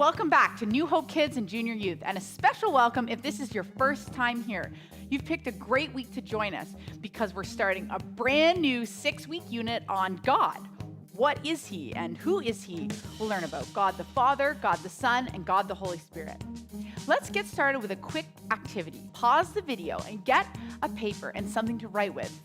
Welcome back to New Hope Kids and Junior Youth, and a special welcome if this is your first time here. You've picked a great week to join us because we're starting a brand new 6-week unit on God. What is He and who is He? We'll learn about God the Father, God the Son, and God the Holy Spirit. Let's get started with a quick activity. Pause the video and get a paper and something to write with.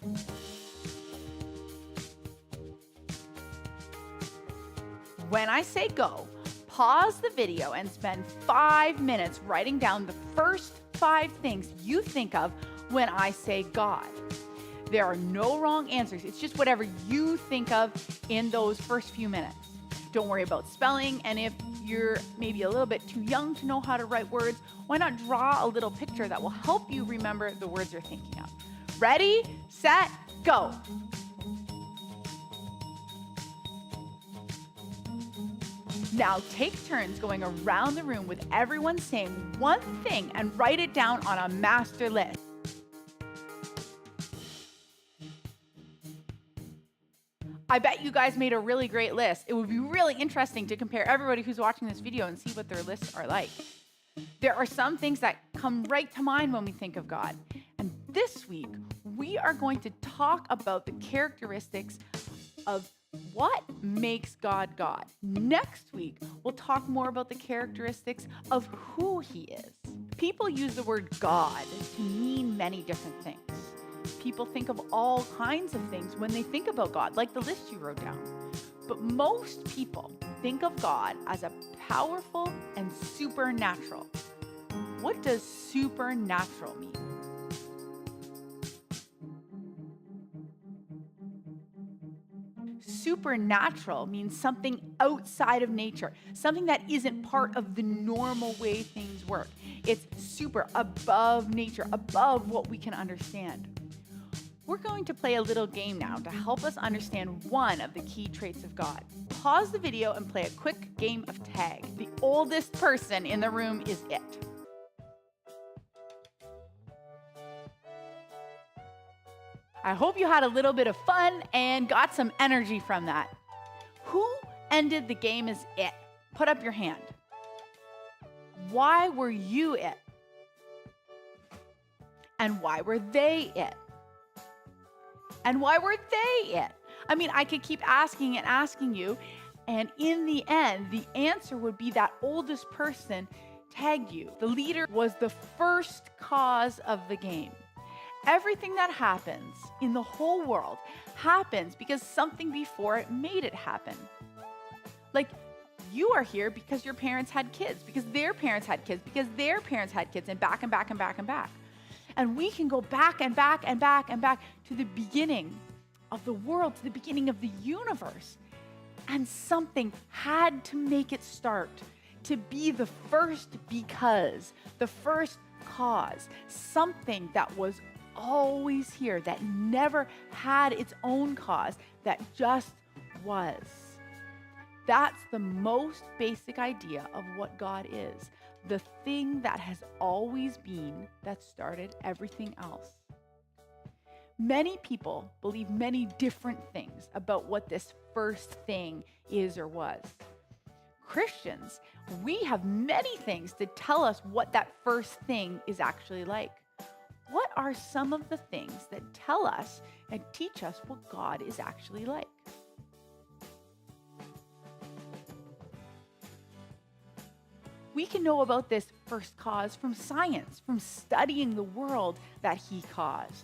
When I say go, pause the video and spend 5 minutes writing down the first 5 things you think of when I say God. There are no wrong answers. It's just whatever you think of in those first few minutes. Don't worry about spelling, and if you're maybe a little bit too young to know how to write words, why not draw a little picture that will help you remember the words you're thinking of. Ready, set, go. Now take turns going around the room with everyone saying one thing and write it down on a master list. I bet you guys made a really great list. It would be really interesting to compare everybody who's watching this video and see what their lists are like. There are some things that come right to mind when we think of God. And this week, we are going to talk about the characteristics of what makes God God. Next week, we'll talk more about the characteristics of who He is. People use the word God to mean many different things. People think of all kinds of things when they think about God, like the list you wrote down. But most people think of God as a powerful and supernatural. What does supernatural mean? Supernatural means something outside of nature, something that isn't part of the normal way things work. It's super, above nature, above what we can understand. We're going to play a little game now to help us understand one of the key traits of God. Pause the video and play a quick game of tag. The oldest person in the room is it. I hope you had a little bit of fun and got some energy from that. Who ended the game as it? Put up your hand. Why were you it? And why were they it? And why were they it? I mean, I could keep asking and asking you, and in the end, the answer would be that oldest person tagged you. The leader was the first cause of the game. Everything that happens in the whole world happens because something before it made it happen. Like, you are here because your parents had kids, because their parents had kids, because their parents had kids, and back and back and back and back. And we can go back and back and back and back to the beginning of the world, to the beginning of the universe. And something had to make it start, to be the first because, the first cause, something that was always here, that never had its own cause, that just was. That's the most basic idea of what God is. The thing that has always been, that started everything else. Many people believe many different things about what this first thing is or was. Christians, we have many things to tell us what that first thing is actually like. What are some of the things that tell us and teach us what God is actually like? We can know about this first cause from science, from studying the world that He caused.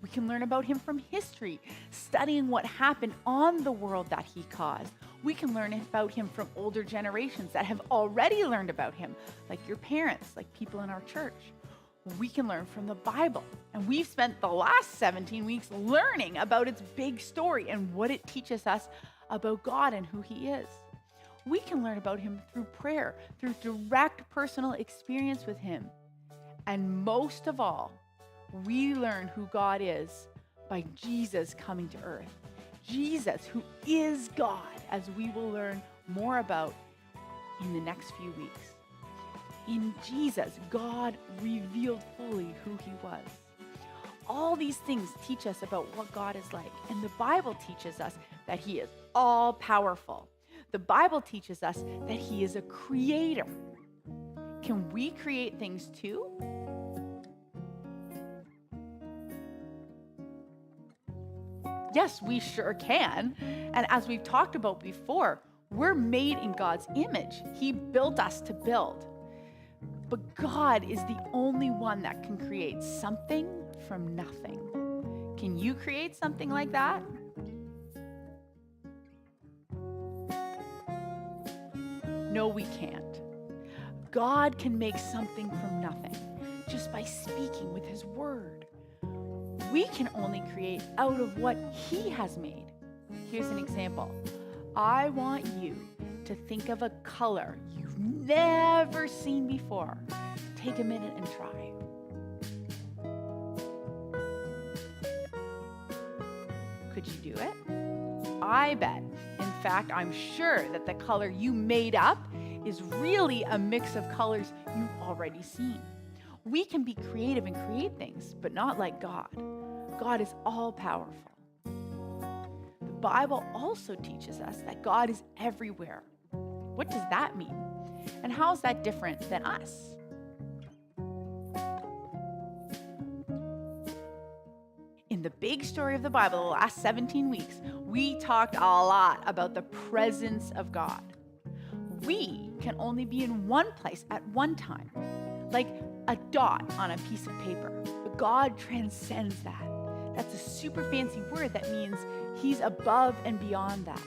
We can learn about Him from history, studying what happened on the world that He caused. We can learn about Him from older generations that have already learned about Him, like your parents, like people in our church. We can learn from the Bible, and we've spent the last 17 weeks learning about its big story and what it teaches us about God and who He is. We can learn about Him through prayer, through direct personal experience with Him. And most of all, we learn who God is by Jesus coming to earth. Jesus, who is God, as we will learn more about in the next few weeks. In Jesus, God revealed fully who He was. All these things teach us about what God is like, and the Bible teaches us that He is all powerful. The Bible teaches us that he is a creator. Can we create things too? Yes, we sure can. And as we've talked about before, we're made in God's image. He built us to build. But God is the only one that can create something from nothing. Can you create something like that? No, we can't. God can make something from nothing just by speaking with his word. We can only create out of what he has made. Here's an example. I want you to think of a color you've never seen before. Take a minute and try. Could you do it? I bet. In fact, I'm sure that the color you made up is really a mix of colors you've already seen. We can be creative and create things, but not like God. God is all powerful. The Bible also teaches us that God is everywhere. What does that mean? And how is that different than us? In the big story of the Bible, the last 17 weeks, we talked a lot about the presence of God. We can only be in one place at one time, like a dot on a piece of paper. But God transcends that. That's a super fancy word that means he's above and beyond that.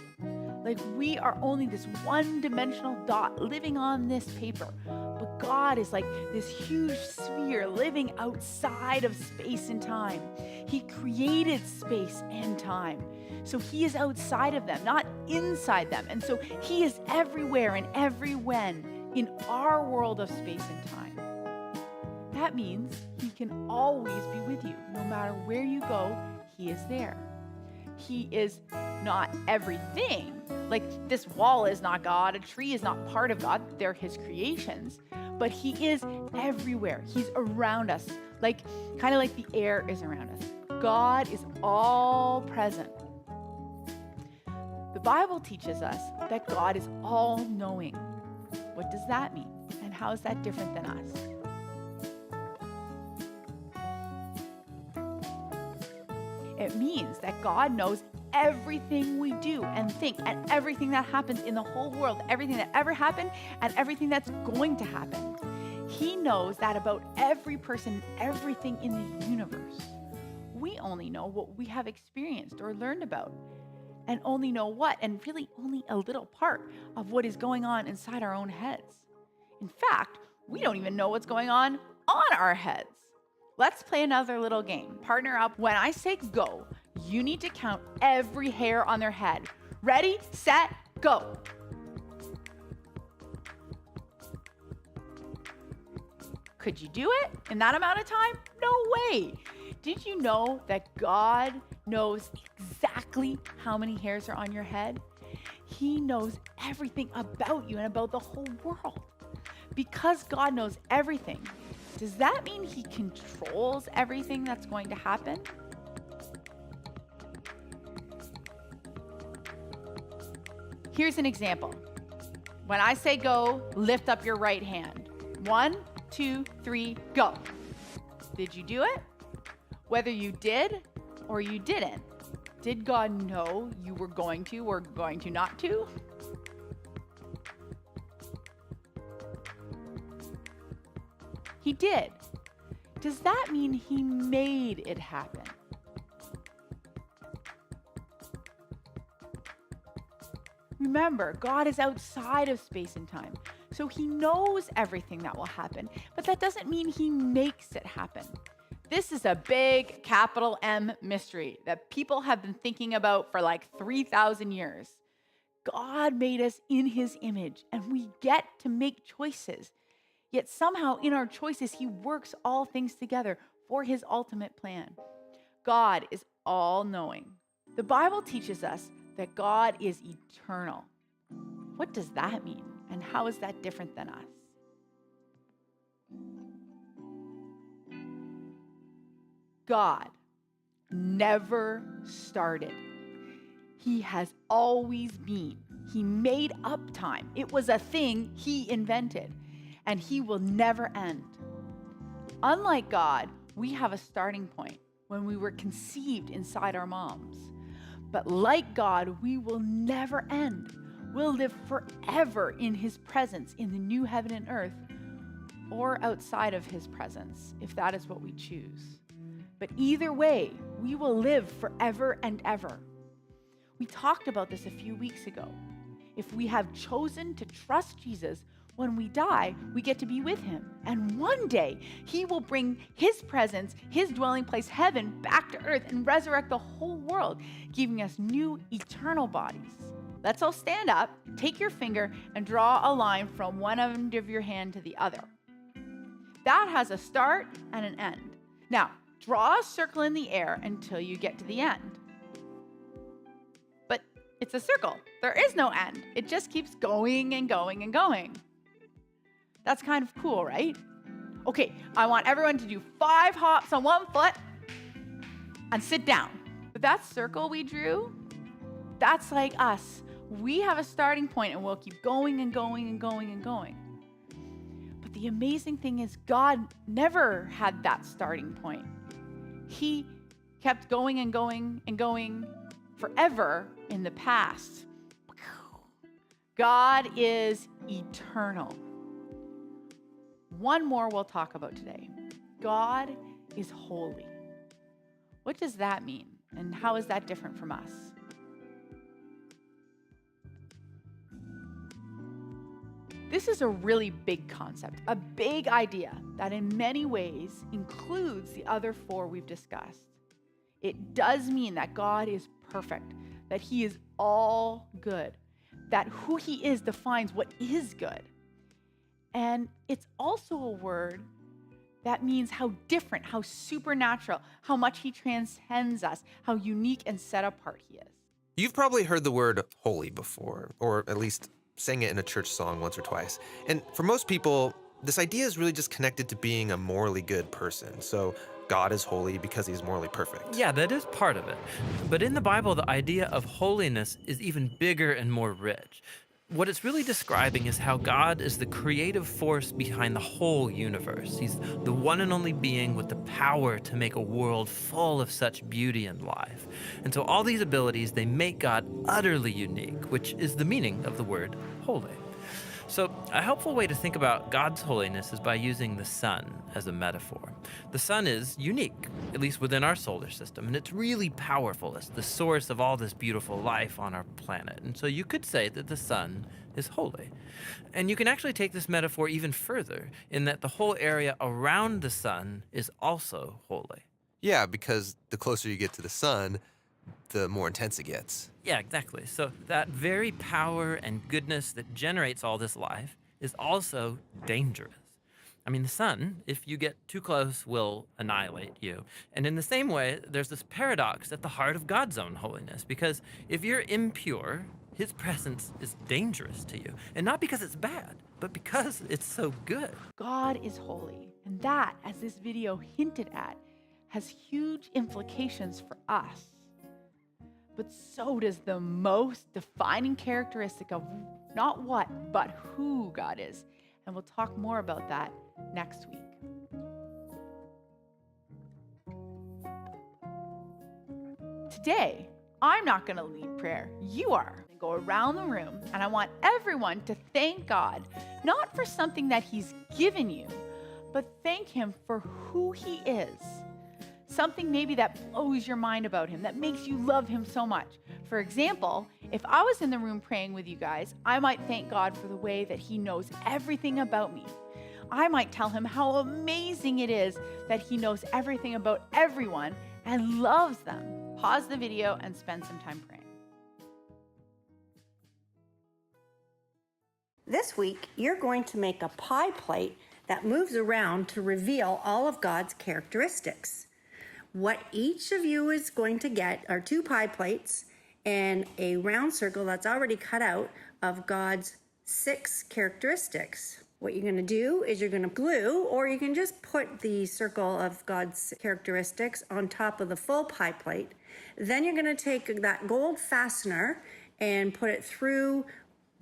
Like we are only this one-dimensional dot living on this paper. But God is like this huge sphere living outside of space and time. He created space and time. So he is outside of them, not inside them. And so he is everywhere and every when in our world of space and time. That means he can always be with you. No matter where you go, he is there. He is not everything. Like this wall is not God, a tree is not part of God, they're his creations. But he is everywhere. He's around us, kind of like the air is around us. God is all present. The Bible teaches us that God is all-knowing. What does that mean? And how is that different than us? It means that God knows everything we do and think and everything that happens in the whole world, everything that ever happened and everything that's going to happen. He knows that about every person, everything in the universe. We only know what we have experienced or learned about, and only know what, and really only a little part of what is going on inside our own heads. In fact, we don't even know what's going on our heads. Let's play another little game. Partner up. When I say go, you need to count every hair on their head. Ready, set, go. Could you do it in that amount of time? No way. Did you know that God knows exactly how many hairs are on your head? He knows everything about you and about the whole world. Because God knows everything, does that mean he controls everything that's going to happen? Here's an example. When I say go, lift up your right hand. 1, 2, 3, go. Did you do it? Whether you did or you didn't, did God know you were going to or going to not to? He did. Does that mean he made it happen? Remember, God is outside of space and time, so he knows everything that will happen, but that doesn't mean he makes it happen. This is a big capital M mystery that people have been thinking about for like 3,000 years. God made us in his image, and we get to make choices. Yet somehow in our choices, he works all things together for his ultimate plan. God is all-knowing. The Bible teaches us that God is eternal. What does that mean? And how is that different than us? God never started. He has always been. He made up time. It was a thing he invented, and he will never end. Unlike God, we have a starting point when we were conceived inside our moms. But like God, we will never end. We'll live forever in his presence in the new heaven and earth, or outside of his presence, if that is what we choose. But either way, we will live forever and ever. We talked about this a few weeks ago. If we have chosen to trust Jesus, when we die, we get to be with him. And one day, he will bring his presence, his dwelling place, heaven, back to earth and resurrect the whole world, giving us new eternal bodies. Let's all stand up, take your finger, and draw a line from one end of your hand to the other. That has a start and an end. Now, draw a circle in the air until you get to the end. But it's a circle. There is no end. It just keeps going and going and going. That's kind of cool, right? Okay, I want everyone to do 5 hops on one foot and sit down. But that circle we drew, that's like us. We have a starting point and we'll keep going and going and going and going. But the amazing thing is God never had that starting point. He kept going and going and going forever in the past. God is eternal. One more we'll talk about today. God is holy. What does that mean? And how is that different from us? This is a really big concept, a big idea that in many ways includes the other 4 we've discussed. It does mean that God is perfect, that he is all good, that who he is defines what is good. And it's also a word that means how different, how supernatural, how much he transcends us, how unique and set apart he is. You've probably heard the word holy before, or at least sang it in a church song once or twice. And for most people, this idea is really just connected to being a morally good person. So God is holy because he's morally perfect. Yeah, that is part of it. But in the Bible, the idea of holiness is even bigger and more rich. What it's really describing is how God is the creative force behind the whole universe. He's the one and only being with the power to make a world full of such beauty and life. And so all these abilities, they make God utterly unique, which is the meaning of the word holy. So a helpful way to think about God's holiness is by using the sun as a metaphor. The sun is unique, at least within our solar system, and it's really powerful. It's the source of all this beautiful life on our planet. And so you could say that the sun is holy. And you can actually take this metaphor even further in that the whole area around the sun is also holy. Yeah, because the closer you get to the sun, the more intense it gets. Yeah, exactly. So that very power and goodness that generates all this life is also dangerous. I mean, the sun, if you get too close, will annihilate you. And in the same way, there's this paradox at the heart of God's own holiness, because if you're impure, his presence is dangerous to you. And not because it's bad, but because it's so good. God is holy. And that, as this video hinted at, has huge implications for us. But so does the most defining characteristic of not what, but who God is. And we'll talk more about that next week. Today, I'm not going to lead prayer. You are. Go around the room, and I want everyone to thank God, not for something that he's given you, but thank him for who he is. Something maybe that blows your mind about him, that makes you love him so much. For example, if I was in the room praying with you guys, I might thank God for the way that he knows everything about me. I might tell him how amazing it is that he knows everything about everyone and loves them. Pause the video and spend some time praying. This week, you're going to make a pie plate that moves around to reveal all of God's characteristics. What each of you is going to get are 2 pie plates and a round circle that's already cut out of God's 6 characteristics. What you're going to do is you're going to glue, or you can just put the circle of God's characteristics on top of the full pie plate. Then you're going to take that gold fastener and put it through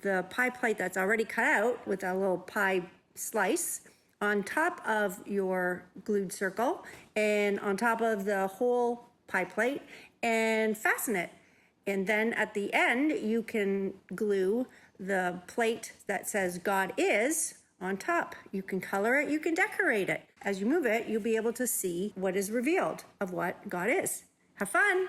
the pie plate that's already cut out with a little pie slice on top of your glued circle and on top of the whole pie plate and fasten it. And then at the end, you can glue the plate that says God is on top. You can color it, you can decorate it. As you move it, you'll be able to see what is revealed of what God is. Have fun.